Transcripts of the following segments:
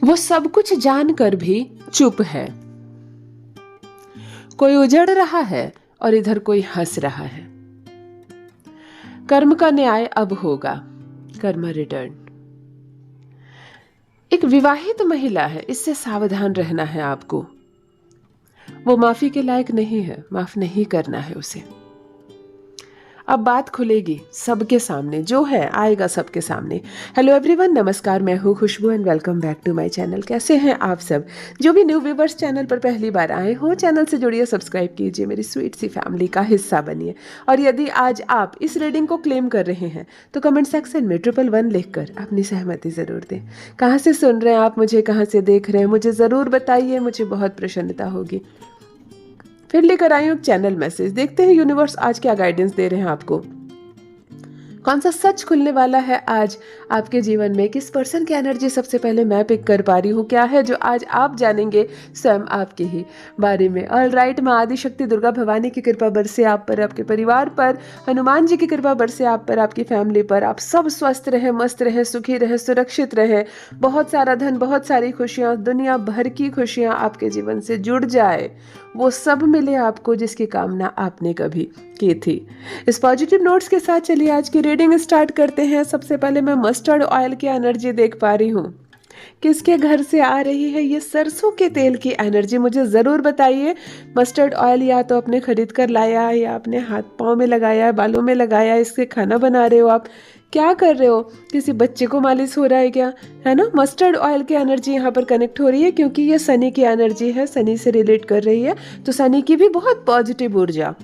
वो सब कुछ जानकर भी चुप है। कोई उजड़ रहा है और इधर कोई हंस रहा है। कर्म का न्याय अब होगा, कर्मा रिटर्न। एक विवाहित महिला है, इससे सावधान रहना है आपको। वो माफी के लायक नहीं है, माफ नहीं करना है उसे। अब बात खुलेगी सबके सामने, जो है आएगा सबके सामने। हेलो एवरीवन, नमस्कार, मैं हूँ Khushboo and welcome back to my channel. कैसे हैं आप सब? जो भी न्यू व्यूवर्स चैनल पर पहली बार आए हो, चैनल से जुड़िए, सब्सक्राइब कीजिए, मेरी स्वीट सी फैमिली का हिस्सा बनिए। और यदि आज आप इस रीडिंग को क्लेम कर रहे हैं तो कमेंट सेक्शन में 111 लिखकर अपनी सहमति ज़रूर दें। कहाँ से सुन रहे हैं आप मुझे, कहाँ से देख रहे हैं, मुझे ज़रूर बताइए, मुझे बहुत प्रसन्नता होगी। फिर लेकर आई हूँ चैनल मैसेज। देखते हैं यूनिवर्स आज क्या गाइडेंस दे रहे हैं आपको। कौन सा सच खुलने वाला है आज आपके जीवन में? किस पर्सन की एनर्जी सबसे पहले मैं पिक कर पा रही हूँ? क्या है जो आज आप जानेंगे स्वयं आपके ही बारे में? ऑल राइट, माँ आदिशक्ति दुर्गा भवानी की कृपा बरसे आप पर, आपके परिवार पर, हनुमान जी की कृपा बरसे आप पर, आपकी फैमिली पर। आप सब स्वस्थ रहें, मस्त रहें, सुखी रहें, सुरक्षित रहें। बहुत सारा धन, बहुत सारी खुशियाँ, दुनिया भर की खुशियाँ आपके जीवन से जुड़ जाए, वो सब मिले आपको जिसकी कामना आपने कभी की थी। इस पॉजिटिव नोट्स के साथ चलिए आज की रीडिंग स्टार्ट करते हैं। सबसे पहले मैं मस्टर्ड ऑयल की एनर्जी देख पा रही हूँ। किसके घर से आ रही है ये सरसों के तेल की एनर्जी? मुझे ज़रूर बताइए। मस्टर्ड ऑयल या तो आपने खरीद कर लाया है, या अपने हाथ पाँव में लगाया है, बालों में लगाया है, इससे खाना बना रहे हो आप, क्या कर रहे हो? किसी बच्चे को मालिश हो रहा है क्या? है ना? मस्टर्ड ऑयल की एनर्जी यहाँ पर कनेक्ट हो रही है क्योंकि ये शनि की एनर्जी है, शनि से रिलेट कर रही है। तो शनि की भी बहुत पॉजिटिव ऊर्जा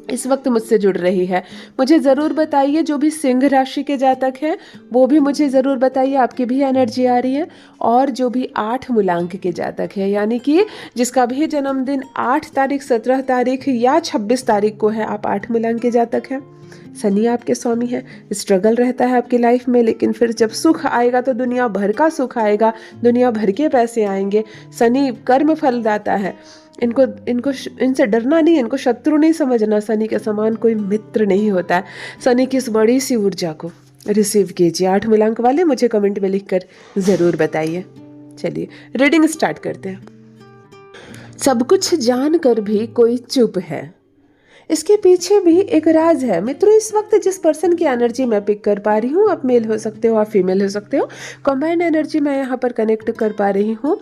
इस वक्त मुझसे जुड़ रही है। मुझे ज़रूर बताइए, जो भी सिंह राशि के जातक हैं वो भी मुझे ज़रूर बताइए, आपकी भी एनर्जी आ रही है। और जो भी 8 मूलांक के जातक है, यानी कि जिसका भी जन्मदिन 8 तारीख, 17 तारीख या 26 तारीख को है, आप 8 मूलांक के जातक हैं। शनि आपके स्वामी है। स्ट्रगल रहता है आपकी लाइफ में, लेकिन फिर जब सुख आएगा तो दुनिया भर का सुख आएगा, दुनिया भर के पैसे आएंगे। शनि कर्म फलदाता है। इनसे डरना नहीं, इनको शत्रु नहीं समझना। शनि के समान कोई मित्र नहीं होता है। शनि की इस बड़ी सी ऊर्जा को रिसीव कीजिए। 8 मूलांक वाले मुझे कमेंट में लिखकर ज़रूर बताइए। चलिए रीडिंग स्टार्ट करते हैं। सब कुछ जानकर भी कोई चुप है, इसके पीछे भी एक राज है। मित्रों, इस वक्त जिस पर्सन की एनर्जी मैं पिक कर पा रही हूँ, आप मेल हो सकते हो, आप फीमेल हो सकते हो, कंबाइंड एनर्जी मैं यहाँ पर कनेक्ट कर पा रही हूँ।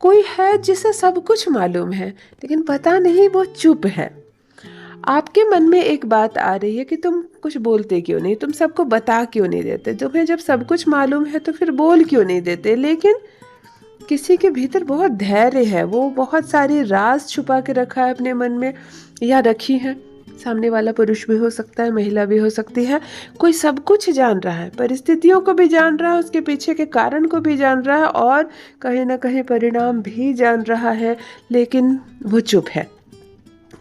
कोई है जिसे सब कुछ मालूम है, लेकिन पता नहीं वो चुप है। आपके मन में एक बात आ रही है कि तुम कुछ बोलते क्यों नहीं, तुम सबको बता क्यों नहीं देते? तुम्हें जब सब कुछ मालूम है तो फिर बोल क्यों नहीं देते? लेकिन किसी के भीतर बहुत धैर्य है, वो बहुत सारी राज छुपा के रखा है अपने मन में, या रखी है। सामने वाला पुरुष भी हो सकता है, महिला भी हो सकती है। कोई सब कुछ जान रहा है, परिस्थितियों को भी जान रहा है, उसके पीछे के कारण को भी जान रहा है, और कहीं ना कहीं परिणाम भी जान रहा है, लेकिन वो चुप है।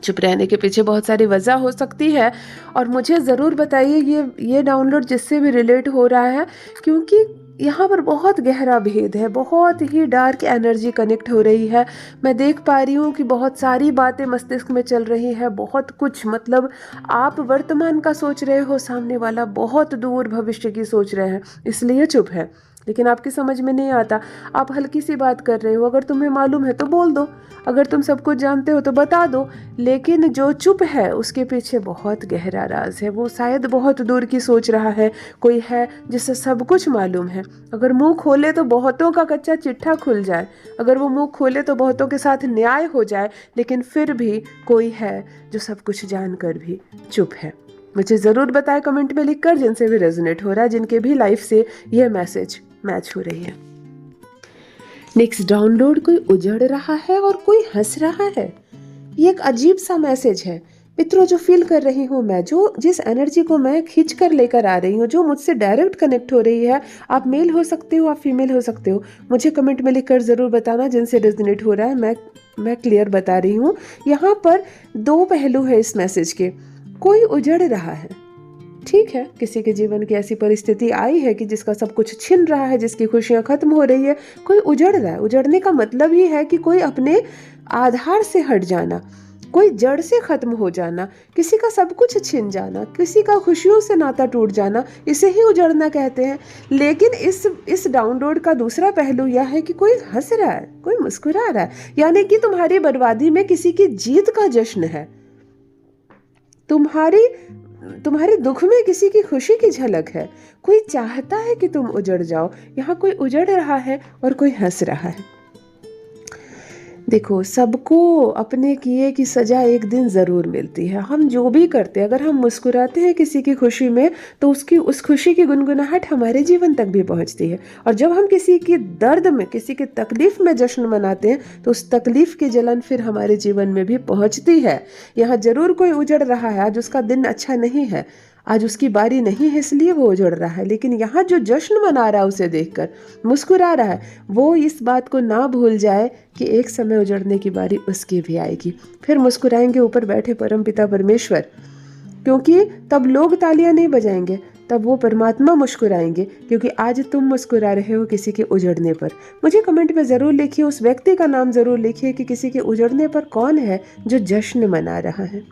चुप रहने के पीछे बहुत सारी वजह हो सकती है। और मुझे ज़रूर बताइए ये डाउनलोड जिससे भी रिलेट हो रहा है, क्योंकि यहाँ पर बहुत गहरा भेद है, बहुत ही डार्क एनर्जी कनेक्ट हो रही है। मैं देख पा रही हूँ कि बहुत सारी बातें मस्तिष्क में चल रही है, बहुत कुछ, मतलब आप वर्तमान का सोच रहे हो, सामने वाला बहुत दूर भविष्य की सोच रहे हैं, इसलिए चुप है। लेकिन आपकी समझ में नहीं आता, आप हल्की सी बात कर रहे हो। अगर तुम्हें मालूम है तो बोल दो, अगर तुम सब कुछ जानते हो तो बता दो। लेकिन जो चुप है उसके पीछे बहुत गहरा राज है, वो शायद बहुत दूर की सोच रहा है। कोई है जिसे सब कुछ मालूम है। अगर मुंह खोले तो बहुतों का कच्चा चिट्ठा खुल जाए, अगर वो मुंह खोले तो बहुतों के साथ न्याय हो जाए, लेकिन फिर भी कोई है जो सब कुछ जानकर भी चुप है। मुझे ज़रूर बताएं कमेंट में लिखकर, जिनसे भी रेजोनेट हो रहा है, जिनके भी लाइफ से ये मैसेज मैच हो रही है। नेक्स्ट डाउनलोड, कोई उजड़ रहा है और कोई हंस रहा है। ये एक अजीब सा मैसेज है मित्रों, जो फील कर रही हूँ मैं, जिस एनर्जी को मैं खींच कर लेकर आ रही हूँ, जो मुझसे डायरेक्ट कनेक्ट हो रही है। आप मेल हो सकते हो, आप फीमेल हो सकते हो, मुझे कमेंट में लिखकर ज़रूर बताना जिनसे रेजोनेट हो रहा है। मैं क्लियर बता रही हूँ। यहाँ पर 2 पहलू है इस मैसेज के। कोई उजड़ रहा है, ठीक है, किसी के जीवन की ऐसी परिस्थिति आई है कि जिसका सब कुछ छिन रहा है, जिसकी खुशियां खत्म हो रही है। कोई उजड़ रहा है। उजड़ने का मतलब ही है कि कोई अपने आधार से हट जाना, कोई जड़ से खत्म हो जाना, किसी का सब कुछ छिन जाना, किसी का खुशियों से नाता टूट जाना, इसे ही उजड़ना कहते हैं। लेकिन इस डाउनलोड का दूसरा पहलू यह है कि कोई हंस रहा है, कोई मुस्कुरा रहा है, यानी कि तुम्हारी बर्बादी में किसी की जीत का जश्न है। तुम्हारे दुख में किसी की खुशी की झलक है। कोई चाहता है कि तुम उजड़ जाओ। यहाँ कोई उजड़ रहा है और कोई हंस रहा है। देखो, सबको अपने किए की सजा एक दिन ज़रूर मिलती है। हम जो भी करते हैं, अगर हम मुस्कुराते हैं किसी की खुशी में, तो उस खुशी की गुनगुनाहट हमारे जीवन तक भी पहुंचती है। और जब हम किसी की दर्द में, किसी की तकलीफ में जश्न मनाते हैं, तो उस तकलीफ की जलन फिर हमारे जीवन में भी पहुंचती है। यहाँ ज़रूर कोई उजड़ रहा है, आज उसका दिन अच्छा नहीं है, आज उसकी बारी नहीं है, इसलिए वो उजड़ रहा है। लेकिन यहाँ जो जश्न मना रहा है, उसे देखकर मुस्कुरा रहा है, वो इस बात को ना भूल जाए कि एक समय उजड़ने की बारी उसकी भी आएगी। फिर मुस्कुराएंगे ऊपर बैठे परमपिता परमेश्वर, क्योंकि तब लोग तालियां नहीं बजाएंगे, तब वो परमात्मा मुस्कुराएंगे, क्योंकि आज तुम मुस्कुरा रहे हो किसी के उजड़ने पर। मुझे कमेंट में ज़रूर लिखिए, उस व्यक्ति का नाम ज़रूर लिखिए कि किसी के उजड़ने पर कौन है जो जश्न मना रहा है।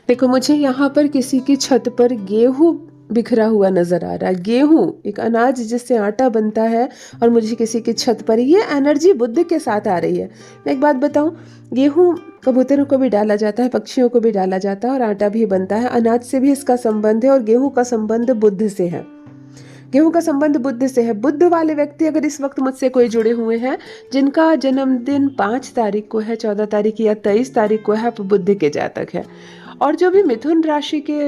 देखो, मुझे यहाँ पर किसी की छत पर गेहूं बिखरा हुआ नजर आ रहा है। गेहूं एक अनाज जिससे आटा बनता है, और मुझे किसी की छत पर ये एनर्जी बुद्ध के साथ आ रही है। मैं एक बात बताऊं, गेहूं कबूतरों को भी डाला जाता है, पक्षियों को भी डाला जाता है, और आटा भी बनता है। अनाज से भी इसका संबंध है, और गेहूं का संबंध बुद्ध से है। गेहूं का संबंध बुद्ध से है। बुद्ध वाले व्यक्ति अगर इस वक्त मुझसे कोई जुड़े हुए हैं, जिनका जन्मदिन 5 तारीख को है, 14 तारीख या 23 तारीख को है, बुद्ध के जातक है। और जो भी मिथुन राशि के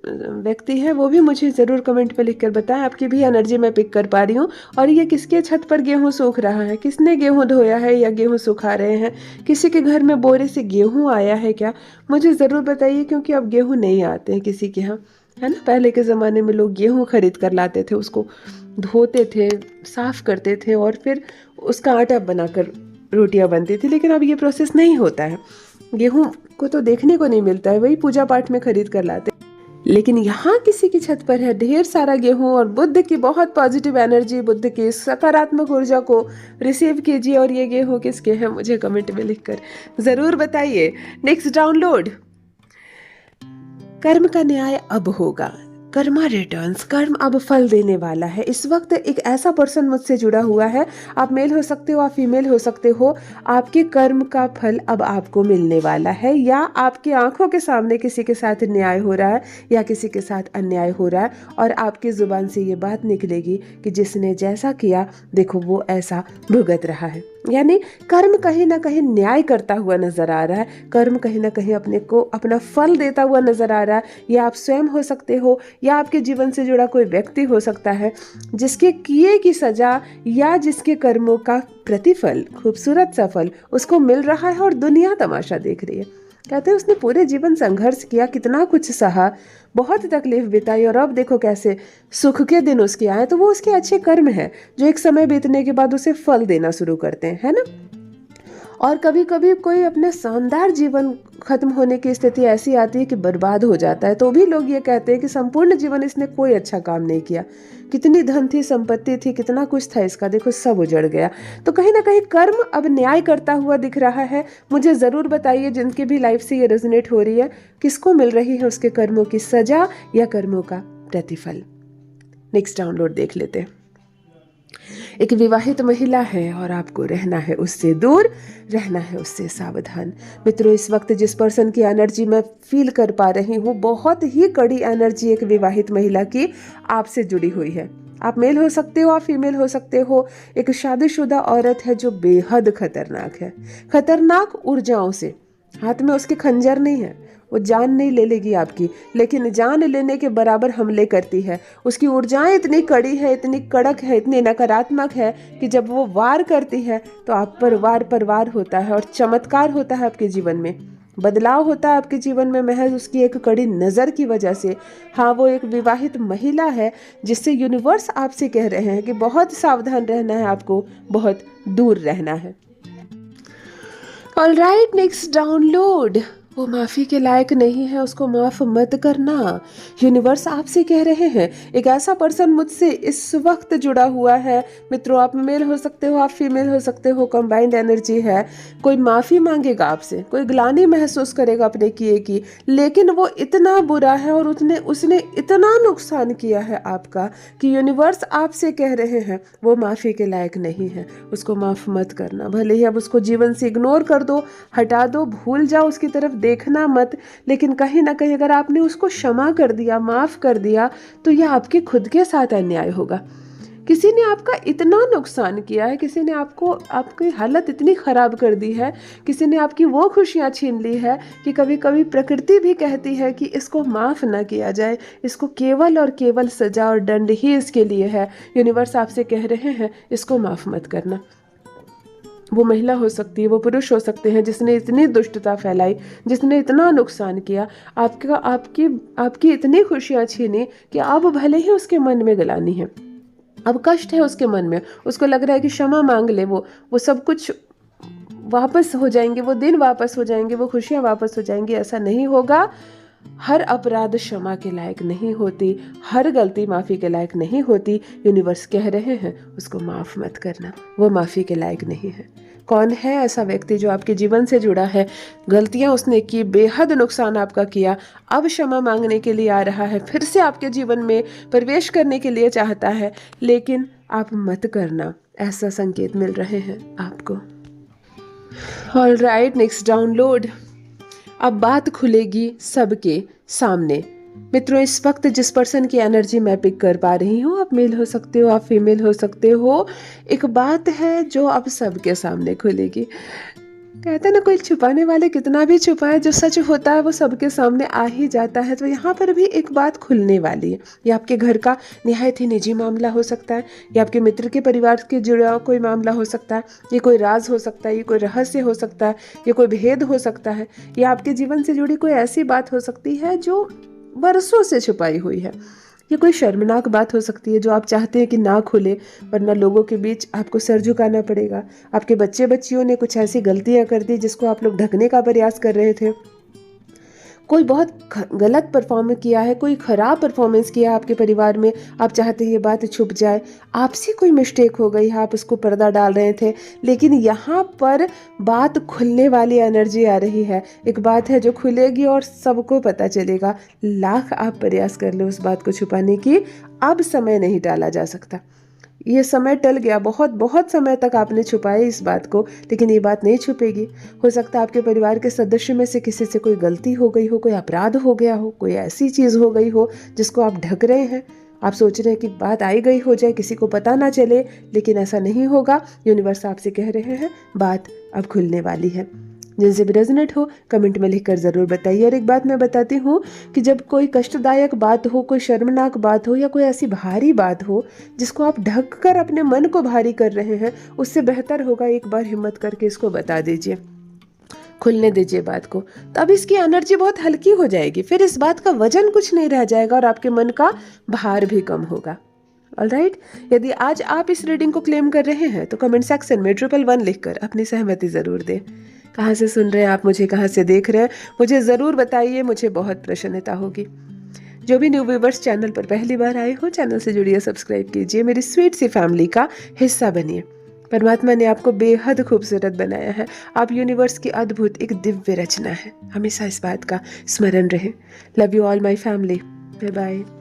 व्यक्ति हैं, वो भी मुझे ज़रूर कमेंट पे लिख कर बताएं। आपकी भी एनर्जी मैं पिक कर पा रही हूँ। और ये किसके छत पर गेहूं सूख रहा है, किसने गेहूं धोया है या गेहूं सुखा रहे हैं, किसी के घर में बोरे से गेहूं आया है क्या, मुझे ज़रूर बताइए। क्योंकि अब गेहूं नहीं आते हैं किसी के यहाँ, है ना। पहले के ज़माने में लोग गेहूं खरीद कर लाते थे, उसको धोते थे, साफ़ करते थे, और फिर उसका आटा बनाकर रोटियां बनती थी। लेकिन अब ये प्रोसेस नहीं होता है। गेहूं को तो देखने को नहीं मिलता है, वही पूजा पाठ में खरीद कर लाते। लेकिन यहाँ किसी की छत पर है ढेर सारा गेहूं, और बुद्ध की बहुत पॉजिटिव एनर्जी, बुद्ध की सकारात्मक ऊर्जा को रिसीव कीजिए। और ये गेहूं किसके हैं, मुझे कमेंट में लिखकर ज़रूर बताइए। नेक्स्ट डाउनलोड, कर्म का न्याय अब होगा। कर्मा रिटर्न्स, कर्म अब फल देने वाला है। इस वक्त एक ऐसा पर्सन मुझसे जुड़ा हुआ है, आप मेल हो सकते हो, आप फीमेल हो सकते हो। आपके कर्म का फल अब आपको मिलने वाला है, या आपकी आंखों के सामने किसी के साथ न्याय हो रहा है या किसी के साथ अन्याय हो रहा है, और आपकी जुबान से ये बात निकलेगी कि जिसने जैसा किया देखो वो ऐसा भुगत रहा है। यानी कर्म कहीं ना कहीं न्याय करता हुआ नजर आ रहा है, कर्म कहीं ना कहीं अपने को अपना फल देता हुआ नजर आ रहा है। या आप स्वयं हो सकते हो, या आपके जीवन से जुड़ा कोई व्यक्ति हो सकता है, जिसके किए की सजा या जिसके कर्मों का प्रतिफल, खूबसूरत सा फल उसको मिल रहा है, और दुनिया तमाशा देख रही है। कहते हैं उसने पूरे जीवन संघर्ष किया, कितना कुछ सहा, बहुत तकलीफ बिताई, और अब देखो कैसे सुख के दिन उसके आए। तो वो उसके अच्छे कर्म हैं जो एक समय बीतने के बाद उसे फल देना शुरू करते हैं, है ना। और कभी कभी कोई अपने शानदार जीवन खत्म होने की स्थिति ऐसी आती है कि बर्बाद हो जाता है, तो भी लोग ये कहते हैं कि संपूर्ण जीवन इसने कोई अच्छा काम नहीं किया। कितनी धन थी, संपत्ति थी, कितना कुछ था इसका, देखो सब उजड़ गया। तो कहीं ना कहीं कर्म अब न्याय करता हुआ दिख रहा है। मुझे ज़रूर बताइए, जिनकी भी लाइफ से ये रेजोनेट हो रही है, किसको मिल रही है उसके कर्मों की सजा या कर्मों का प्रतिफल। नेक्स्ट डाउनलोड देख लेते हैं। एक विवाहित महिला है, और आपको रहना है उससे दूर, रहना है उससे सावधान। मित्रों, इस वक्त जिस पर्सन की एनर्जी मैं फील कर पा रही हूँ, बहुत ही कड़ी एनर्जी एक विवाहित महिला की आपसे जुड़ी हुई है। आप मेल हो सकते हो, आप फीमेल हो सकते हो। एक शादीशुदा औरत है जो बेहद खतरनाक है, खतरनाक ऊर्जाओं से। हाथ में उसके खंजर नहीं है, वो जान नहीं ले लेगी आपकी, लेकिन जान लेने के बराबर हमले करती है। उसकी ऊर्जाएं इतनी कड़ी है, इतनी कड़क है, इतनी नकारात्मक है कि जब वो वार करती है तो आप पर वार होता है, और चमत्कार होता है आपके जीवन में, बदलाव होता है आपके जीवन में महज उसकी एक कड़ी नज़र की वजह से। हाँ, वो एक विवाहित महिला है जिससे यूनिवर्स आपसे कह रहे हैं कि बहुत सावधान रहना है, आपको बहुत दूर रहना है। ऑलराइट, नेक्स्ट डाउनलोड, वो माफ़ी के लायक नहीं है, उसको माफ़ मत करना। यूनिवर्स आपसे कह रहे हैं, एक ऐसा पर्सन मुझसे इस वक्त जुड़ा हुआ है। मित्रों, आप मेल हो सकते हो, आप फीमेल हो सकते हो, कंबाइंड एनर्जी है। कोई माफ़ी मांगेगा आपसे, कोई ग्लानि महसूस करेगा अपने किए की, लेकिन वो इतना बुरा है और उसने इतना नुकसान किया है आपका कि यूनिवर्स आपसे कह रहे हैं वो माफ़ी के लायक नहीं है, उसको माफ़ मत करना। भले ही अब उसको जीवन से इग्नोर कर दो, हटा दो, भूल जाओ, उसकी तरफ देखना मत, लेकिन कहीं ना कहीं अगर आपने उसको क्षमा कर दिया, माफ़ कर दिया, तो यह आपके खुद के साथ अन्याय होगा। किसी ने आपका इतना नुकसान किया है, किसी ने आपकी हालत इतनी ख़राब कर दी है, किसी ने आपकी वो खुशियाँ छीन ली है कि कभी कभी प्रकृति भी कहती है कि इसको माफ़ ना किया जाए, इसको केवल और केवल सजा और दंड ही इसके लिए है। यूनिवर्स आपसे कह रहे हैं इसको माफ़ मत करना। वो महिला हो सकती है, वो पुरुष हो सकते हैं जिसने इतनी दुष्टता फैलाई, जिसने इतना नुकसान किया, आपकी इतनी खुशियाँ छीनी कि अब भले ही उसके मन में ग्लानि है, अब कष्ट है उसके मन में, उसको लग रहा है कि क्षमा मांग ले, वो सब कुछ वापस हो जाएंगे, वो दिन वापस हो जाएंगे, वो खुशियाँ वापस हो जाएंगी। ऐसा नहीं होगा। हर अपराध क्षमा के लायक नहीं होती, हर गलती माफ़ी के लायक नहीं होती। यूनिवर्स कह रहे हैं उसको माफ़ मत करना, वो माफ़ी के लायक नहीं है। कौन है ऐसा व्यक्ति जो आपके जीवन से जुड़ा है, गलतियां उसने की, बेहद नुकसान आपका किया, अब क्षमा मांगने के लिए आ रहा है, फिर से आपके जीवन में प्रवेश करने के लिए चाहता है, लेकिन आप मत करना, ऐसा संकेत मिल रहे हैं आपको। Alright, next download. अब बात खुलेगी सबके सामने। मित्रों, इस वक्त जिस पर्सन की एनर्जी मैं पिक कर पा रही हूँ, आप मेल हो सकते हो, आप फीमेल हो सकते हो, एक बात है जो अब सबके सामने खुलेगी। कहते हैं ना, कोई छुपाने वाले कितना भी छुपाए, जो सच होता है वो सबके सामने आ ही जाता है। तो यहाँ पर भी एक बात खुलने वाली है। ये आपके घर का निहायत ही निजी मामला हो सकता है, या आपके मित्र के परिवार के जुड़ा कोई मामला हो सकता है, ये कोई राज हो सकता है, ये कोई रहस्य हो सकता है, ये कोई भेद हो सकता है, या आपके जीवन से जुड़ी कोई ऐसी बात हो सकती है जो बरसों से छुपाई हुई है। ये कोई शर्मनाक बात हो सकती है जो आप चाहते हैं कि ना खुले, वरना लोगों के बीच आपको सर झुकाना पड़ेगा। आपके बच्चे बच्चियों ने कुछ ऐसी गलतियां कर दी जिसको आप लोग ढकने का प्रयास कर रहे थे। कोई बहुत गलत परफॉर्म किया है, कोई ख़राब परफॉर्मेंस किया है आपके परिवार में, आप चाहते हैं ये बात छुप जाए। आपसे कोई मिस्टेक हो गई है, आप उसको पर्दा डाल रहे थे, लेकिन यहाँ पर बात खुलने वाली एनर्जी आ रही है। एक बात है जो खुलेगी और सबको पता चलेगा। लाख आप प्रयास कर ले उस बात को छुपाने की, अब समय नहीं टाला जा सकता। ये समय टल गया, बहुत बहुत समय तक आपने छुपाई इस बात को, लेकिन ये बात नहीं छुपेगी। हो सकता है आपके परिवार के सदस्य में से किसी से कोई गलती हो गई हो, कोई अपराध हो गया हो, कोई ऐसी चीज़ हो गई हो जिसको आप ढक रहे हैं। आप सोच रहे हैं कि बात आई गई हो जाए, किसी को पता ना चले, लेकिन ऐसा नहीं होगा। यूनिवर्स आपसे कह रहे हैं बात अब खुलने वाली है। जिनसे भी रेजोनेट हो कमेंट में लिखकर ज़रूर बताइए। और एक बात मैं बताती हूँ कि जब कोई कष्टदायक बात हो, कोई शर्मनाक बात हो, या कोई ऐसी भारी बात हो जिसको आप ढक कर अपने मन को भारी कर रहे हैं, उससे बेहतर होगा एक बार हिम्मत करके इसको बता दीजिए, खुलने दीजिए बात को। तब इसकी एनर्जी बहुत हल्की हो जाएगी, फिर इस बात का वजन कुछ नहीं रह जाएगा और आपके मन का भार भी कम होगा। ऑलराइट, यदि आज आप इस रीडिंग को क्लेम कर रहे हैं तो कमेंट सेक्शन में 111 लिखकर अपनी सहमति ज़रूर दें। कहाँ से सुन रहे हैं आप मुझे, कहाँ से देख रहे हैं, मुझे ज़रूर बताइए, मुझे बहुत प्रसन्नता होगी। जो भी न्यू व्यूवर्स चैनल पर पहली बार आए हो, चैनल से जुड़िए, सब्सक्राइब कीजिए, मेरी स्वीट सी फैमिली का हिस्सा बनिए। परमात्मा ने आपको बेहद खूबसूरत बनाया है, आप यूनिवर्स की अद्भुत एक दिव्य रचना है। हमेशा इस बात का स्मरण रहे। Love you all my family. Bye bye.